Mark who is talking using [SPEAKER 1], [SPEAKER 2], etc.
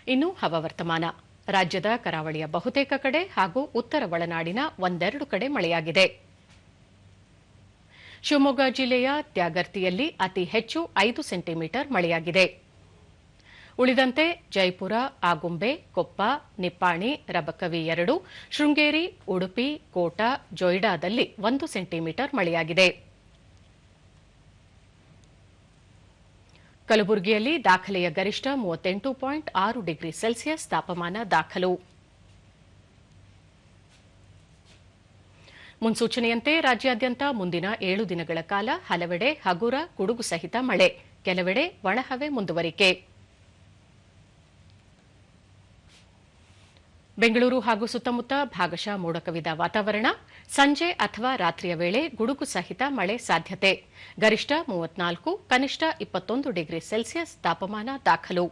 [SPEAKER 1] ಇನ್ನು ಹವಾವರ್ತಮಾನ. ರಾಜ್ಯದ ಕರಾವಳಿಯ ಬಹುತೇಕ ಕಡೆ ಹಾಗೂ ಉತ್ತರ ಒಳನಾಡಿನ ಒಂದೆರಡು ಕಡೆ ಮಳೆಯಾಗಿದೆ. ಶಿವಮೊಗ್ಗ ಜಿಲ್ಲೆಯ ತ್ಯಾಗರ್ತಿಯಲ್ಲಿ ಅತಿ ಹೆಚ್ಚು 5 ಸೆಂಟಿಮೀಟರ್ ಮಳೆಯಾಗಿದೆ. ಉಳಿದಂತೆ ಜೈಪುರ, ಆಗುಂಬೆ, ಕೊಪ್ಪ, ನಿಪ್ಪಾಣಿ, ರಬಕವಿ 2, ಶೃಂಗೇರಿ, ಉಡುಪಿ, ಕೋಟ, ಜೊಯ್ಡಾದಲ್ಲಿ 1 ಸೆಂಟಿಮೀಟರ್ ಮಳೆಯಾಗಿದೆ. ಕಲಬುರಗಿಯಲ್ಲಿ ದಾಖಲೆಯ ಗರಿಷ್ಠ 38.6 ಡಿಗ್ರಿ ಸೆಲ್ಸಿಯಸ್ ತಾಪಮಾನ ದಾಖಲು. ಮುನ್ಸೂಚನೆಯಂತೆ ರಾಜ್ಯಾದ್ಯಂತ ಮುಂದಿನ 7 ದಿನಗಳ ಕಾಲ ಹಲವೆಡೆ ಹಗುರ ಗುಡುಗು ಸಹಿತ ಮಳೆ, ಕೆಲವೆಡೆ ಒಣಹವೆ ಮುಂದುವರಿಕೆ. ಬೆಂಗಳೂರು ಹಾಗೂ ಸುತ್ತಮುತ್ತ ಭಾಗಶಃ ಮೋಡ ಕವಿದ ವಾತಾವರಣ. ಸಂಜೆ ಅಥವಾ ರಾತ್ರಿಯ ವೇಳೆ ಗುಡುಗು ಸಹಿತ ಮಳೆ ಸಾಧ್ಯತೆ. ಗರಿಷ್ಠ 34, ಕನಿಷ್ಠ 21 ಡಿಗ್ರಿ ಸೆಲ್ಸಿಯಸ್ ತಾಪಮಾನ ದಾಖಲು.